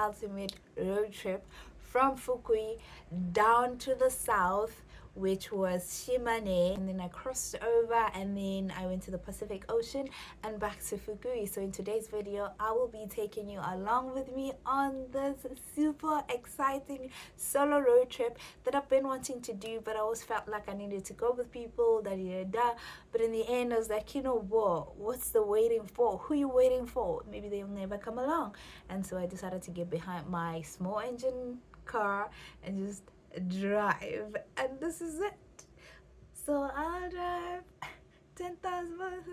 ultimate road trip from Fukui down to the south, which was Shimane, and then I crossed over and then I went to the Pacific Ocean and back to Fukui. So in today's video, I will be taking you along with me on this super exciting solo road trip that I've been wanting to do, but I always felt like I needed to go with people, but in the end I was like, you know what, what's the waiting for? Who you waiting for? Maybe they'll never come along. And so I decided to get behind my small engine car and just drive, and this is it. So I'll drive 10,000 miles.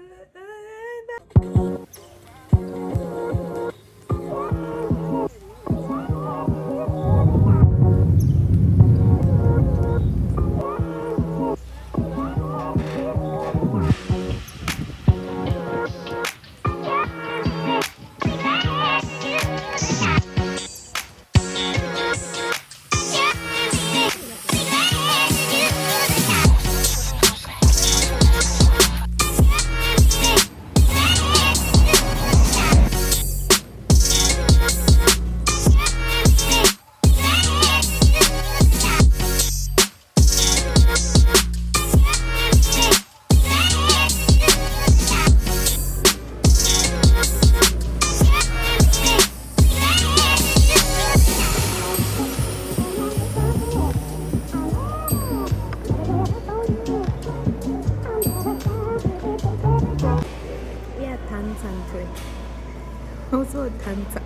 Also tanza.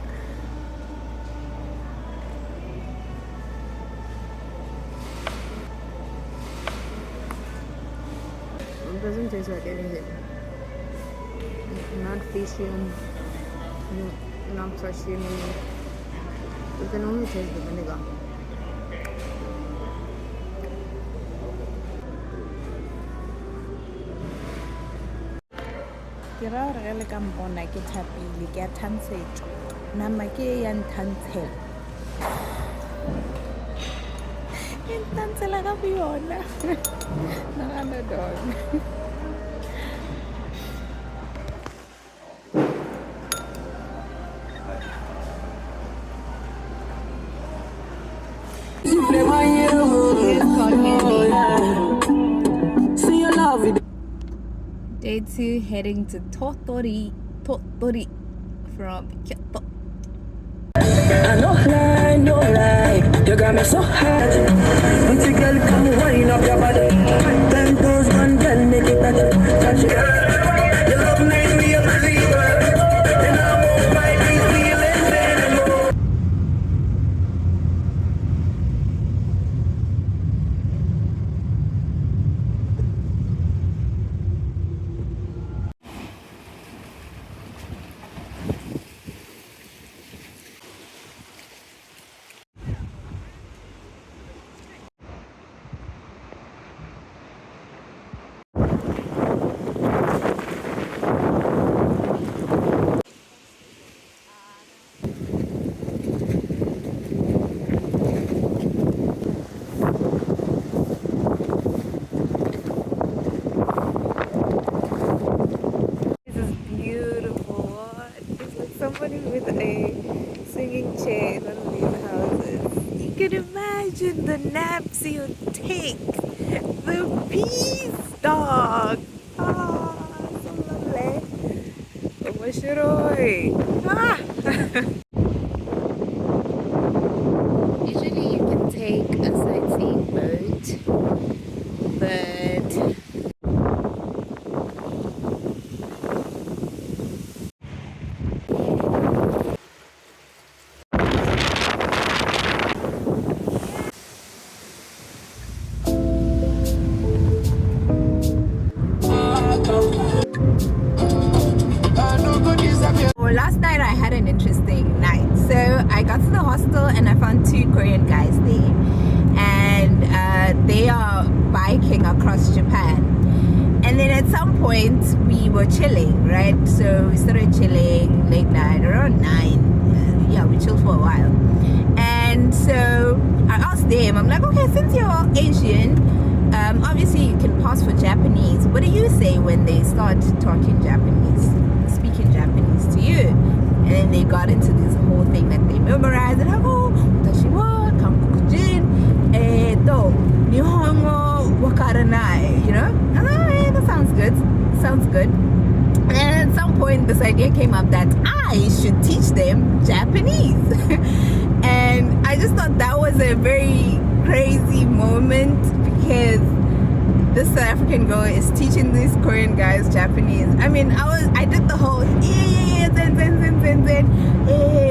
It doesn't taste like anything. Not fishy, not sashimi. You can only taste the vinegar. Kira regale ka mpona ke thapile ke a thantshetso nama ke ya nthantsela e nthantsela ka yona nagana dog. Day 2 heading to Totori from Kyoto. No lie, you got me so high. Once you girl come wind up your body, 10,000 girl make it touch it. Your love made me a believer, and I won't fight these feelings anymore. Somebody with a swinging chair in one of these houses. You can imagine the naps you take. The peace dog. Ah, so lovely. Omashiroi. Ah. Usually you can take a sightseeing boat, but last night I had an interesting night. So I got to the hostel and I found 2 Korean guys there, and they are biking across Japan. And then at some point we were chilling, right? So we started chilling late night around 9. Yeah, we chilled for a while. And so I asked them, I'm like, okay, since you're Asian, obviously you can pass for Japanese. What do you say when they start talking Japanese, speaking Japanese to you? And then they got into this whole thing that they memorize it. I go, Tashiwa, Kankukujin, do, Nihongo, Wakaranai, you know? And I'm like, hey, that sounds good. Sounds good. And at some point, this idea came up that I should teach them Japanese. And I just thought that was a very crazy moment because this South African girl is teaching these Korean guys Japanese. I mean, I did the whole zen,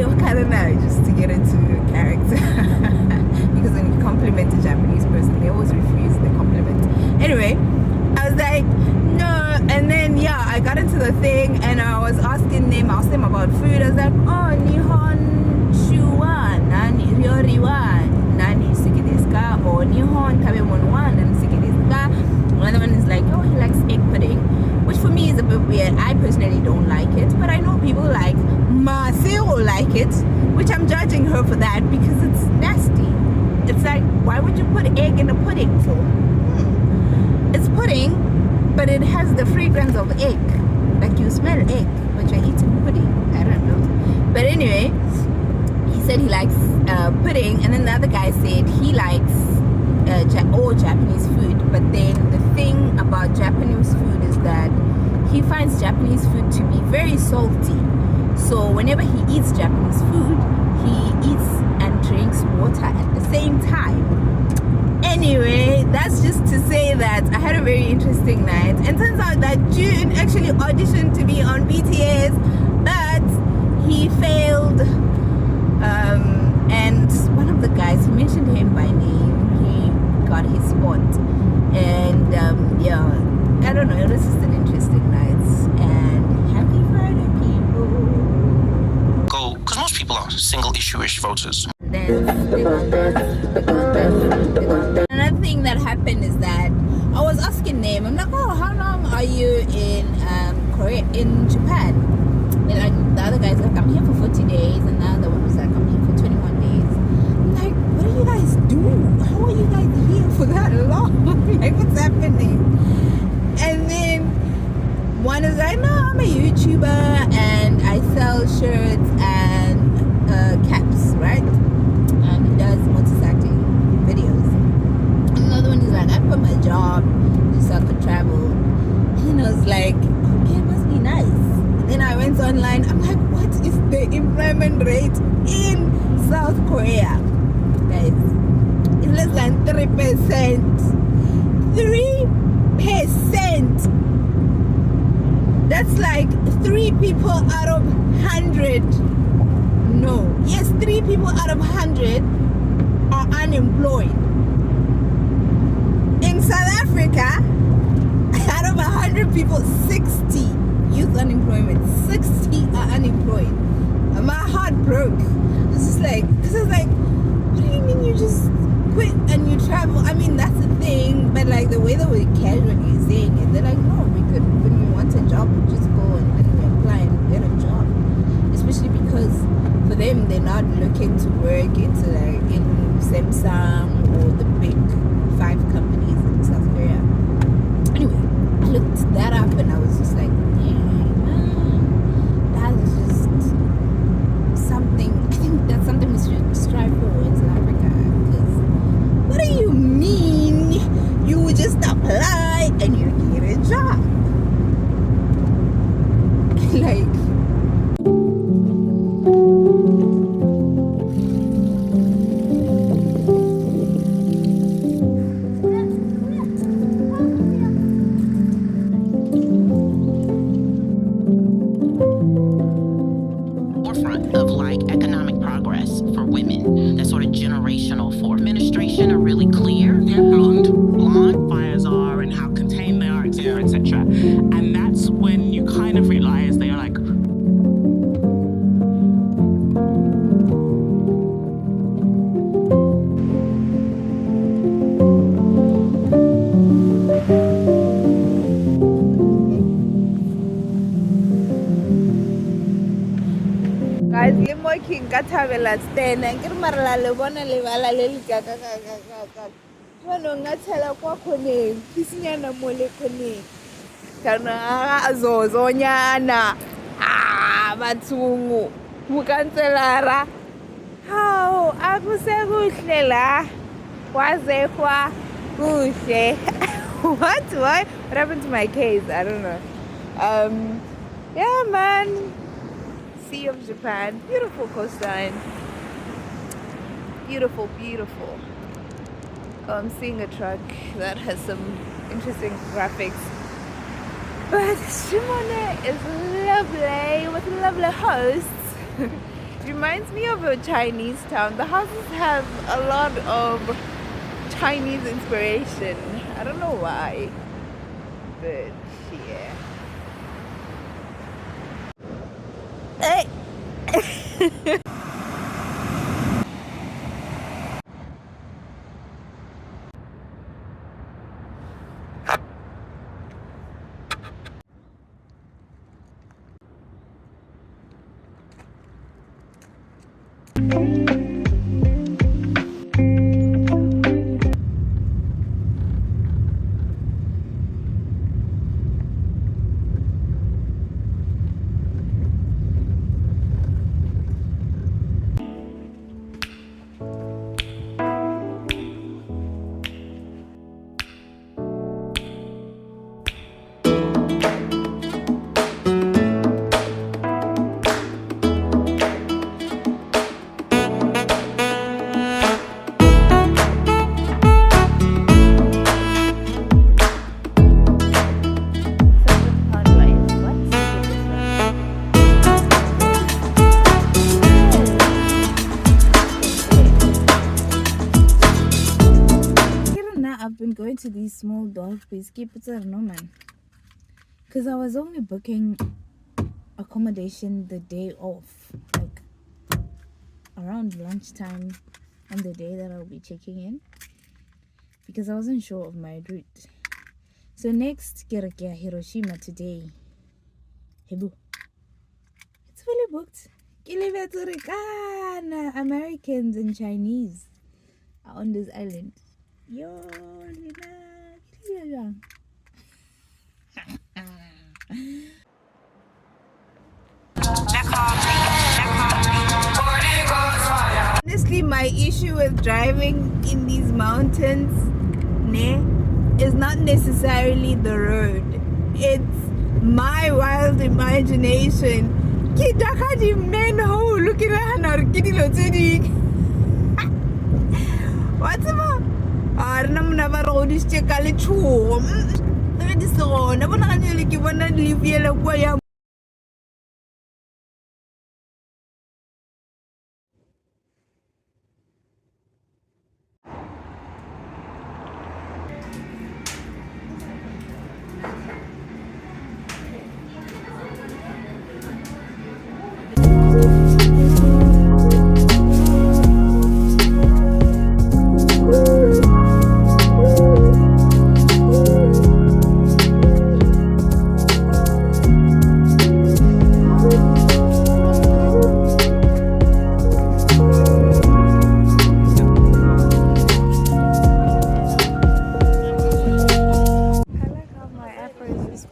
what kind of now, just to get into character. Because when you compliment a Japanese person, they always refuse the compliment. Anyway, I was like, no, and then yeah, I got into the thing and I was asking them about food. I was like, oh, Nihon Shuwa, Nani Ryori wa Nani Suki desu ka? Or Nihon Tabemon wa Nani Suki desu ka? Another one is like, oh, he likes egg pudding, which for me is a bit weird. I personally don't like it, but I know people like Maseo like it, which I'm judging her for that because it's nasty. It's like, why would you put egg in a pudding for? It's pudding, but it has the fragrance of egg. Like you smell egg, but you're eating pudding. I don't know. But anyway, he said he likes pudding, and then the other guy said he likes all Japanese food. But then the thing about Japanese food is that he finds Japanese food to be very salty. So whenever he eats Japanese food, he eats and drinks water at the same time. Anyway, that's just to say that I had a very interesting night, and turns out that June actually auditioned to be on BTS, but he failed. And one of the guys, he mentioned him by name, he got his spot, and yeah, I don't know, it was just an interesting night. And happy Friday, people. Go, because most people are single issue-ish voters. Another thing that happened is that I was asking them, I'm like, oh, how long are you in Korea, in Japan? And like the other guy's like, I'm here for 40 days, and the other one was like, I'm here for 21 days. I'm like, what do you guys do? How are you guys here for that long? Like, what's happening? And then one is like, no, I'm a YouTuber and I sell shirts and caps, right? And he does motorcycling videos. And another one is like, I quit my job just so I could travel. And I was like, okay, it must be nice. And then I went online, I'm like, what is the employment rate in South Korea? Guys, it's less than 3%. 3%! That's like 3 people out of 100. No. Yes, 3 people out of 100 are unemployed. In South Africa, out of 100 people, 60 youth unemployment. 60 are unemployed. And my heart broke. I was just like, because I was like, what do you mean you just quit and you travel? I mean, that's the thing, but like the way that we're casually saying it, they're like, no, we could, when we want a job, we just go and we apply and get a job. Especially because for them, they're not looking to work into like in Samsung or the big 5 companies in South Korea. Anyway, I looked that up and I was just like, dang, man, that's just something. I think that's something we should strive for in South Africa. Because what do you mean you would just apply and you get a job? Like, forefront of like economic progress for women. That sort of generational for administration are really clear. They're blonde fires are and how contained they are, etc., etc. And that's when you kind of realize they are like. guys, le mo ke nka thabela stena ke re marala le bona le bala le le ka jwanong a tshela kwa khoneng kisinyana mo le khoneng kana azozonyana bathungu bukanselara Hawu, akusekuhle la. Kwazekwa kuhle. What happened to my case? I don't know. Yeah, man. Sea of Japan. Beautiful coastline. Beautiful, beautiful. Oh, I'm seeing a truck that has some interesting graphics. But Shimane is lovely with lovely hosts. Reminds me of a Chinese town. The houses have a lot of Chinese inspiration. I don't know why, but yeah. Hey. I've been going to these small dog peacekeepers, I don't know, man. Because I was only booking accommodation the day off, like around lunchtime on the day that I'll be checking in, because I wasn't sure of my route. So next, Kyoto, Hiroshima today. Hebu. It's fully booked. Americans and Chinese are on this island. Yo, Lina. Honestly, my issue with driving in these mountains is not necessarily the road. It's my wild imagination. What's about? I'm never road is check a little. That is so. Never actually given and live yellow way.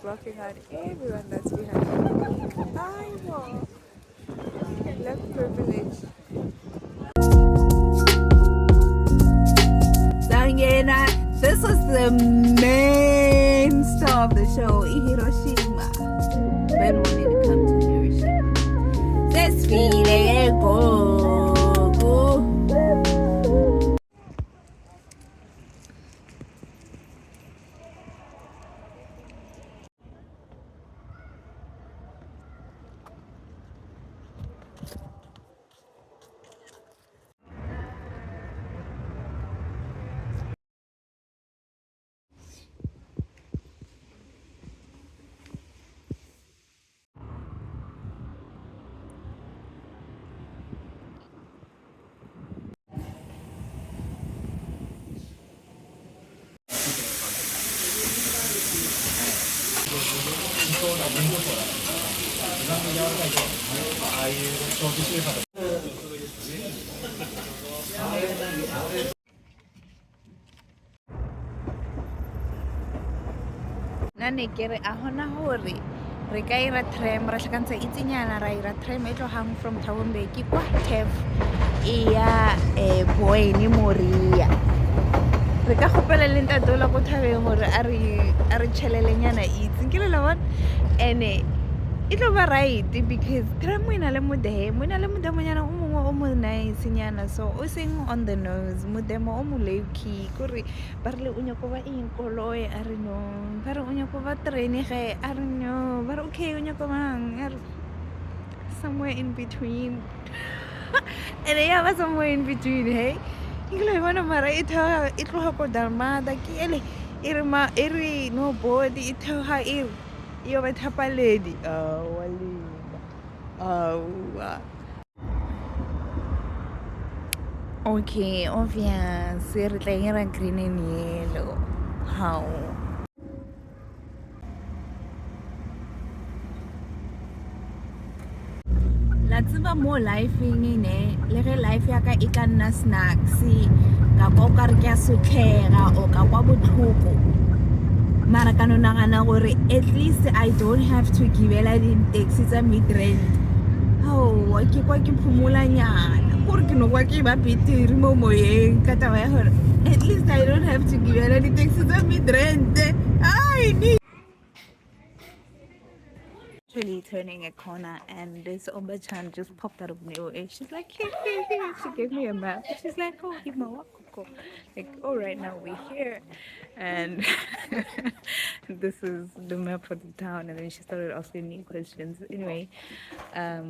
Blocking out everyone that's behind me. I know. Left privilege. So this was the main star of the show, Hiroshima. Ben wanted to come to Hiroshima. Let's feel it, go. Nane kere ahona hore re ka ira tram ra tlhakantsha itsinyana ra ira tram e tlohang from Thabo Mbeki kwa Tef e ya Boeni Moria re ka gopela le ntate ola ko Thabeng gore a re tšhelelenyana itse nkile la bona ene e tlo ba right because tram e na le modemonyana o mongwe o mo nicenyana so o seng on the nose modemo o mo low key kore ba rile o nyako ba eng koloi a re no ba re o nyako ba terene ge a re no ba re okay o nyako bang a re somewhere in between ene ya ba somewhere in between hey ikile bona mara e tloga ko Dalmada ke ele e re no body e theoga e yo ba thapaledi walima okay obvious re tla ira green and yellow how la tseba mo lifeng ne le ge life ya ka e ka nna snacks ka kwa o ka re ke a sotlhega o ka kwa botlhoko mara ka no nagana gore at least I don't have to givela di-taxi tsa midrand aowa ke kwa ke phumolanyana gore ke no kwa ke ba beteri mo moyeng ka taba ya gore at least I don't have to givela di-taxi tsa midrand actually turning a corner and this Ombachan just popped out of nowhere. She's like, hey, hey, hey. She gave me a map. She's like, oh, Himawakoko. Like, oh, right now we're here. And this is the map for the town. And then she started asking me questions. Anyway, I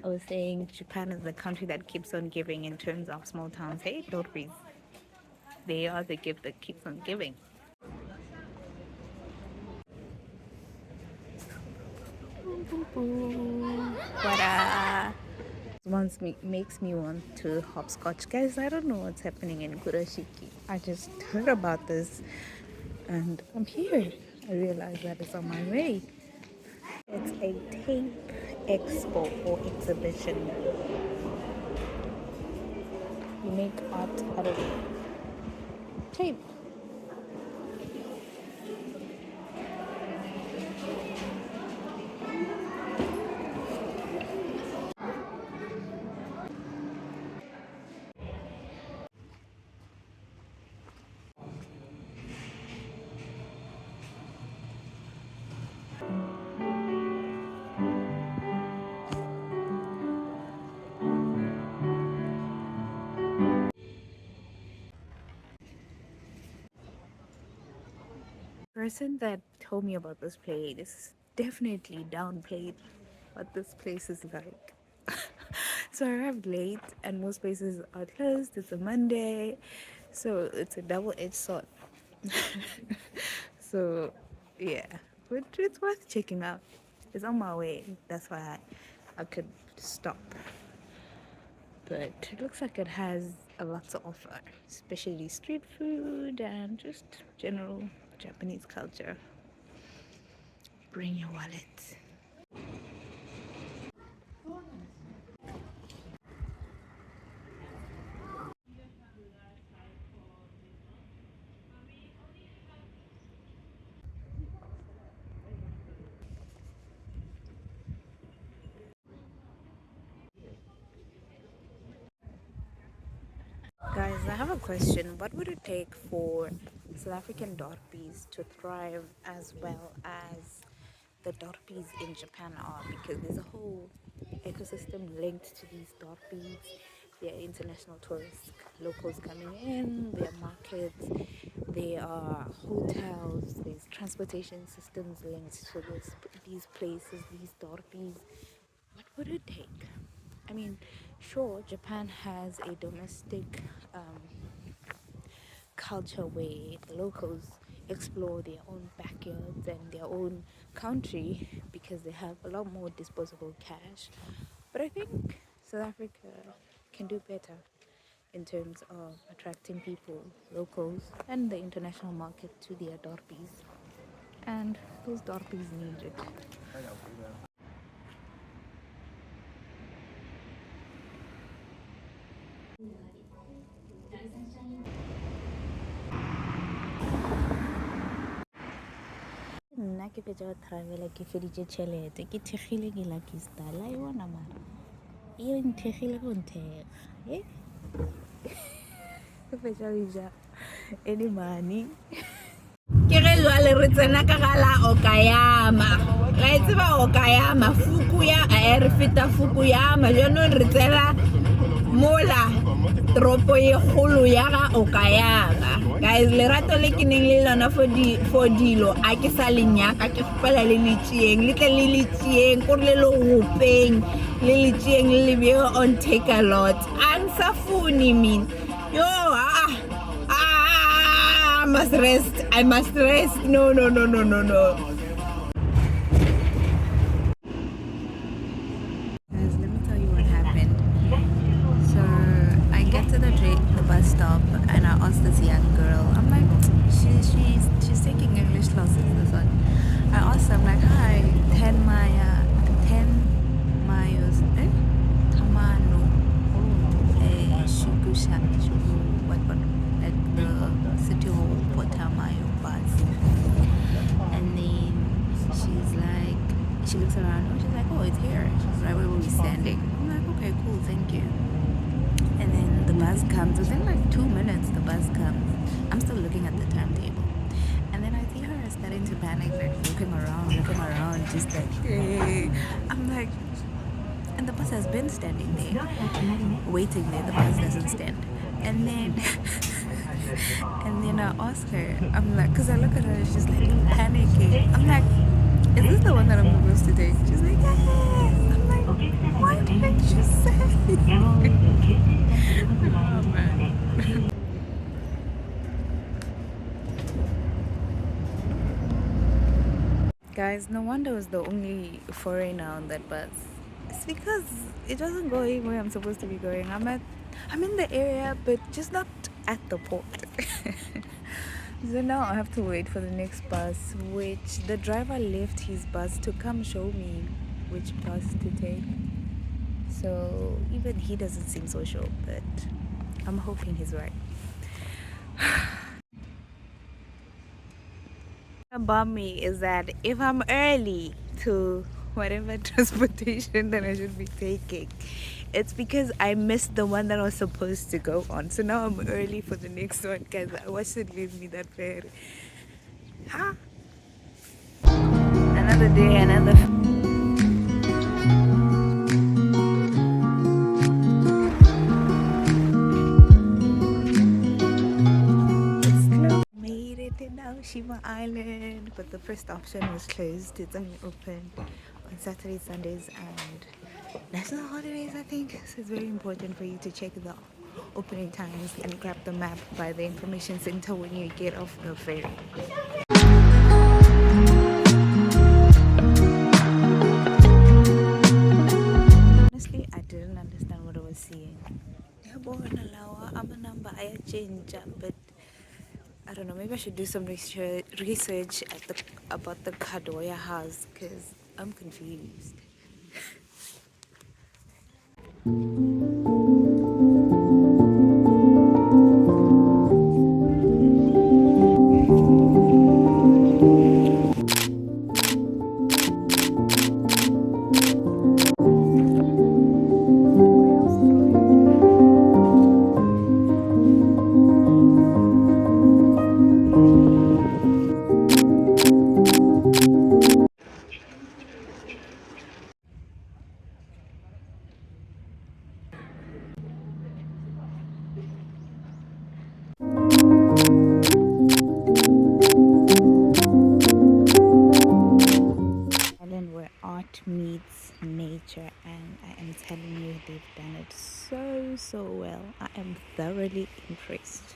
was saying Japan is the country that keeps on giving in terms of small towns. Hey, Dorpis. They are the gift that keeps on giving. What makes me want to hopscotch. Guys, I don't know what's happening in Kurashiki. I just heard about this and I'm here. I realized that it's on my way. It's a tape expo or exhibition. You make art out of tape. Person that told me about this place is definitely downplayed what this place is like. So I arrived late and most places are closed. It's a Monday, so it's a double-edged sword. So yeah, but it's worth checking out. It's on my way. That's why I could stop. But it looks like it has a lot to offer, especially street food and just general Japanese culture. Bring your wallet. Guys, I have a question. What would it take for South African Dorpies to thrive as well as the Dorpies in Japan are? Because there's a whole ecosystem linked to these Dorpies. There are international tourists, locals coming in, there are markets, there are hotels, there's transportation systems linked to these places, these Dorpies. What would it take? I mean, sure, Japan has a domestic culture where the locals explore their own backyards and their own country because they have a lot more disposable cash. But I think South Africa can do better in terms of attracting people, locals, and the international market to their dorpies. And those dorpies need it. nna ke fetsa go travela ke feditse tšhelete ke thegile ke lucky star la e bona mara eo nthegile go nthega ke fetsa go ja any money ke ge jwale re tsena ka ga la Okayama la e tseba Okayama re feta Fukuyama jaanong re tsela mola toropo e kgolo ya ga Okayama guys lerato le ke neng le lona for dilo a ke sa le nyaka ke kgopela le le tšeeng le tle le le tšeeng kore le le gopeng le le tšeeng le lebeo on take a lot ang sa funi min yo I must rest no guys, let me tell you what happened. So I get to the bus stop and I asked this young girl. I'm like, she's taking English classes. This one. I asked her, I'm like, hi, 10 miles, Tamano, Shukusha, what, at the City Hall for Tamayo bus. And then she's like, she looks around, she's like, oh, it's here. She's right where we're standing. I'm like, okay, cool, thank you. And then the bus comes, within like 2 minutes the bus comes. I'm still looking at the timetable. And then I see her starting to panic, like looking around, just like, hey. I'm like, and the bus has been standing there, waiting there, the bus doesn't stand. And then, and then I ask her, I'm like, cause I look at her, she's like panicking. I'm like, is this the one that I'm supposed to take? She's like, yeah. I'm like, why didn't you say? Oh, man. Guys, no wonder I was the only foreigner on that bus. It's because it doesn't go where I'm supposed to be going. I'm in the area, but just not at the port. So now I have to wait for the next bus, which the driver left his bus to come show me which bus to take. So even he doesn't seem so sure, but I'm hoping he's right. About me is that if I'm early to whatever transportation that I should be taking, it's because I missed the one that I was supposed to go on. So now I'm early for the next one because what should leave me that ferry? Huh? Another day, another. Made it in Naoshima Island, but the first option was closed. It's only open on Saturdays, Sundays, and national holidays, I think. So it's very important for you to check the opening times and grab the map by the information center when you get off the ferry. Honestly, I didn't understand what I was seeing. But I don't know, maybe I should do some research about the Kadoya house because I'm confused. Where art meets nature, and I am telling you, they've done it so well. I am thoroughly impressed.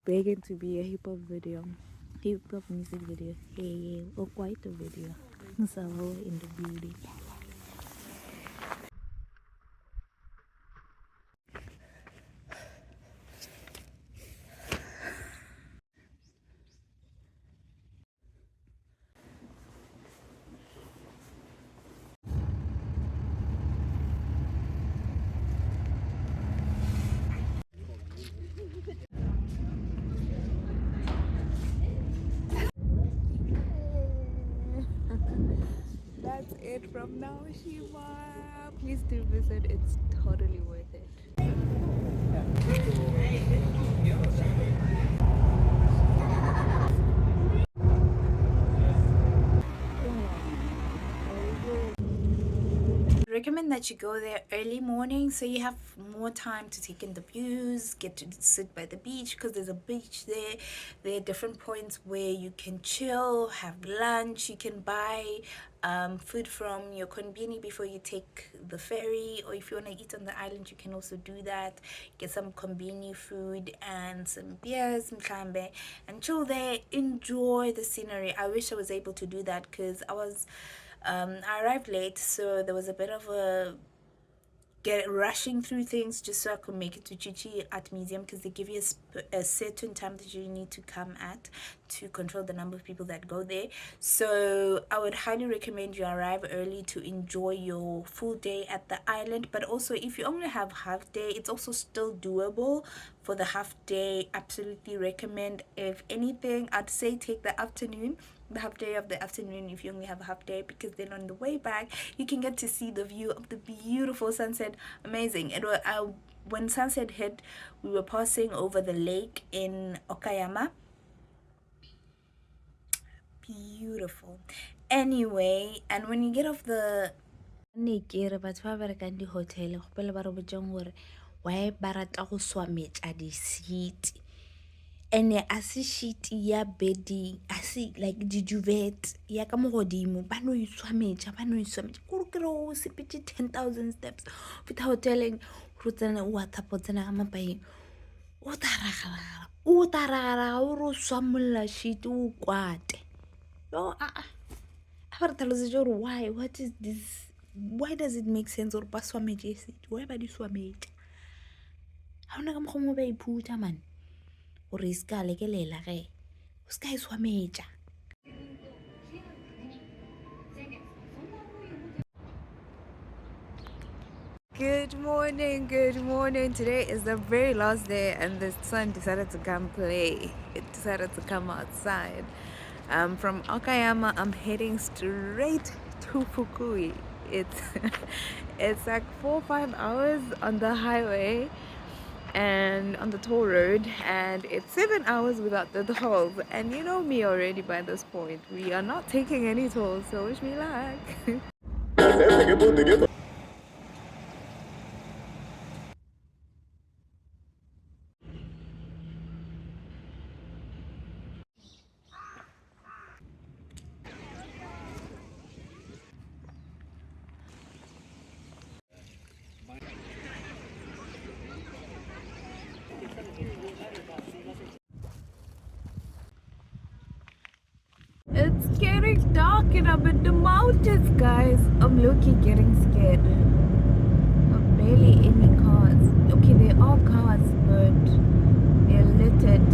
Begging to be a hip hop music video, hey, or quite a video. So in the building. that's it from Naoshima. Please do visit, it's totally worth it. Recommend that you go there early morning so you have more time to take in the views, get to sit by the beach because there's a beach there. There are different points where you can chill, have lunch, you can buy food from your konbini before you take the ferry, or if you want to eat on the island you can also do that. Get some konbini food and some beers, mkhambe, and chill there, enjoy the scenery. I wish I was able to do that because I arrived late, so there was a bit of a rushing through things just so I could make it to Chichu Art Museum because they give you a certain time that you need to come at to control the number of people that go there. So I would highly recommend you arrive early to enjoy your full day at the island. But also, if you only have half day, it's also still doable for the half day. Absolutely recommend. If anything, I'd say take the afternoon, the half day of the afternoon if you only have a half day, because then on the way back you can get to see the view of the beautiful sunset. Amazing. It was when sunset hit, we were passing over the lake in Okayama. Beautiful. Anyway, and when you get off the hotel, why barata go swametsa di seat, and a se sheet ya bedding, a se like di duvet ya ka mo godimo ba no iswametsa go re o sepetse 10,000 steps without telling go tsena o athapo tsena ga mapaeng o taragara o ro swamolla sheet o kwate yo a re tlhalosetse gore why, what is this, why does it make sense gore ba swametse seat, why ba di swametsa ha ona ka mo go ba iphutha man gore e ska lekelela ge o ska e swametsa. Good morning, good morning. Today is the very last day and the sun decided to come play. It decided to come outside. From Okayama, I'm heading straight to Fukui. It's like 4 or 5 hours on the highway and on the toll road, and it's 7 hours without the tolls. And you know me already by this point. We are not taking any tolls, so wish me luck. It's getting dark and I'm in the mountains, guys. I'm low-key getting scared. Barely any cars. Okay, there are cars, but they're littered.